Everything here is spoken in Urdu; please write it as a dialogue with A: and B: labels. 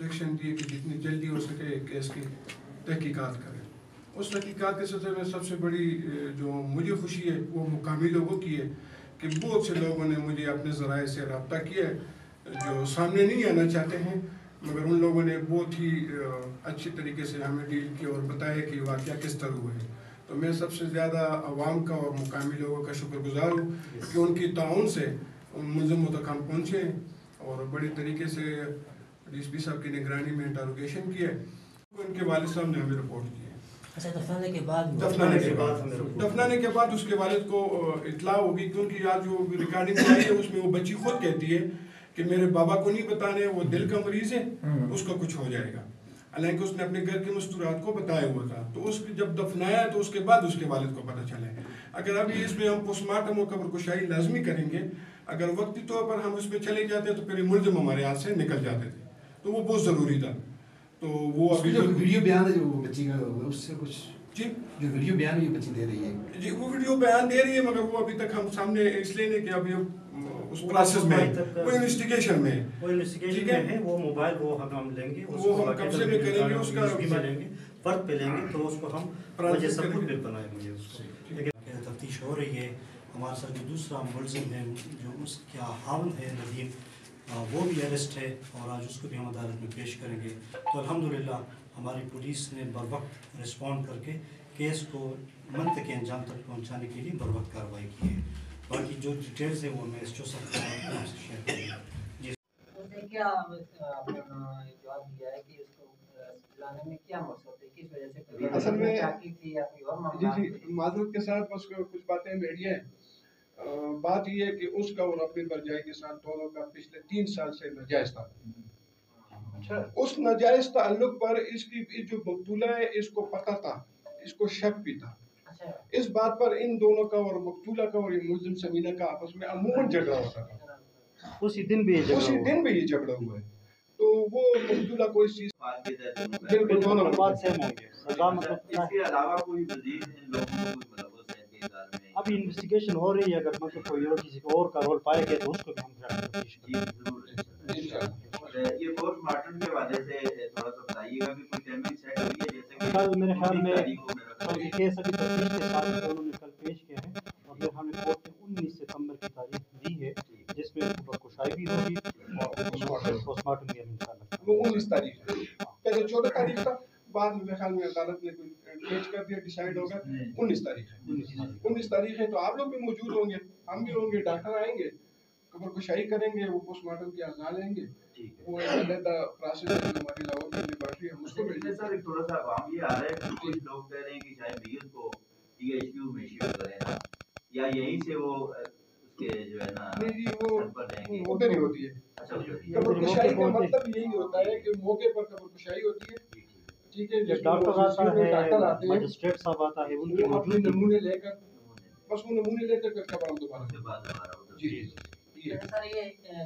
A: انسٹرکشن دی کہ جتنی جلدی ہو سکے کیس کی تحقیقات کریں. اس تحقیقات کے سلسلے میں سب سے بڑی جو مجھے خوشی ہے وہ مقامی لوگوں کی ہے کہ بہت سے لوگوں نے مجھے اپنے ذرائع سے رابطہ کیا ہے جو سامنے نہیں آنا چاہتے ہیں، مگر ان لوگوں نے بہت ہی اچھی طریقے سے ہمیں ڈیل کیا اور بتایا کہ واقعہ کس طرح ہوا ہے. تو میں سب سے زیادہ عوام کا اور مقامی لوگوں کا شکر گزار ہوں کہ ان کی تعاون سے ان ملزموں تک ہم پہنچے اور بڑی طریقے سے ڈی ایس پی صاحب کی نگرانی میں انٹروگیشن کیا. ان کے والد صاحب نے ہمیں رپورٹ کی.
B: دفنانے کے بعد
A: دفنانے کے بعد اس کے والد کو اطلاع ہوگی، کیونکہ آج جو ریکارڈنگ آئی ہے اس میں وہ بچی خود کہتی ہے کہ میرے بابا کو نہیں بتانے، وہ دل کا مریض ہے، اس کا کچھ ہو جائے گا. حالانکہ اس نے اپنے گھر کے مستورات کو بتایا ہوا تھا. تو اس جب دفنایا تو اس کے بعد اس کے والد کو پتہ چلا ہے. اگر ابھی اس میں ہم پوسٹ مارٹم اور قبر کشائی لازمی کریں گے، اگر وقتی طور پر ہم اس میں چلے جاتے تو پھر یہ ملزم ہمارے ہاتھ سے نکل جاتے تھے. تو وہ بہت ضروری تھا. تو وہ ابھی
C: جو ویڈیو بیان ہے جو بچی کا اس سے کچھ
A: جی
C: جو ویڈیو بیان یہ بچی دے رہی ہے
A: جی وہ ویڈیو بیان دے رہی ہے، مگر وہ ابھی تک ہم سامنے اس لیے نہیں کہ ابھی اس پروسیس میں وہ انویسٹیگیشن میں ہے.
D: وہ موبائل وہ ہم لیں گے،
A: وہ ہم قبضے میں کریں گے، اس کا
D: لیں گے، فرد پہ لیں گے تو اس کو ہم وجہ ثبوت پہ بنائیں گے. اس کو لیکن تفتیش ہو رہی ہے. ہمارے ساتھ جو دوسرا ملزم ہے جو اس کا خاوند ہے ندیم، وہ بھی اریسٹ ہے اور آج اس کو بھی ہم عدالت میں پیش کریں گے. تو الحمدللہ ہماری پولیس نے بروقت رسپونڈ کر کے کیس کو منطقی انجام تک پہنچانے کے لیے بروقت کارروائی کی ہے. باقی جو ڈیٹیلز ہیں وہ میں اس جو سب آپ سے شیئر کروں گا. جی
B: کیا آپ نے جواب دیا ہے کہ اس کو لانے میں کیا مقصد ہے، کس وجہ سے
A: اصل میں
B: چاکی تھی یا کوئی اور
A: جی
B: معاملات
A: جی
B: تھے؟
A: معذرت کے ساتھ بس کچھ باتیں میڈیا ہیں. بات یہ ہے کہ اس کا اور اپنی برجائی کے ساتھ دونوں کا پچھلے 3 سال سے ناجائز تھا. اس ناجائز تعلق پر اس کی جو مقتولہ ہے اس کو پتہ تھا، اس کو شک بھی تھا. اس بات پر ان دونوں کا اور مقتولہ کا اور ملزم سمینہ کا آپس میں عموماً جھگڑا ہوتا تھا.
D: اسی دن بھی
A: یہ جھگڑا ہوا ہے. تو وہ مقتولہ کو اس چیز بالکل دونوں
D: بات سیم ہوں گے. سزا مطلب
E: اس کے علاوہ کوئی مزید ان لوگوں کو ملوث ہے کہ ادارے میں
D: ابھی انویسٹیگیشن ہو رہی ہے. اگر مطلب کوئی اور کسی کو اور کا رول پائے گا تو اس کو بھی ہم تفتیش
E: جی ضرور یہ پوسٹ مارٹم کے حوالے سے تھوڑا سا بتائیے گا کہ کوئی ٹائمنگ سیٹ ہوئی ہے جیسے کہ
D: کل میرے خیال میں
E: تاریخ
D: کیس ابھی تفتیش کے ساتھ انہوں نے کل پیش کیا ہے اور پھر ہمیں کورٹ نے 19 ستمبر کی تاریخ دی ہے جس میں خبر کشائی بھی ہوگی اور پوسٹ مارٹم بھی انشاءاللہ.
A: وہ 19 تاریخ ہے. پہلے 14 تاریخ تھا، بعد میں میرے خیال میں عدالت نے پیش کر دیا، ڈیسائیڈ ہوگا 19 تاریخ ہے. 19 تاریخ ہے تو آپ لوگ بھی موجود ہوں گے، ہم بھی ہوں گے، ڈاکٹر آئیں گے، قبر کشائی کریں گے، وہ پوسٹ مارٹم کے اعضاء لیں گے. وہ علیحدہ پروسیس ہماری لاہور کی لیبارٹری ہم اس کو بھیجیں.
E: سر ایک تھوڑا سا عوام یہ آ رہا ہے کہ کچھ لوگ کہہ رہے ہیں کہ شاید میت کو ٹی ایچ کیو میں شفٹ کریں نا، یا یہیں سے وہ اس کے جو ہے نا
A: ادھر ہی ہوتی ہے. قبر کشائی کا مطلب یہی ہوتا ہے کہ موقع پر قبر کشائی ہوتی ہے. ٹھیک ہے،
D: ڈاکٹر آتا ہے،
A: ہیں،
D: مجسٹریٹ صاحب آتا ہے، ان کی
A: وہ اپنے
D: موجودگی
A: نمونے لے کر بس وہ نمونے لے کر قبر ہم دوبارہ
E: بعد
A: جی جی
B: سر یہ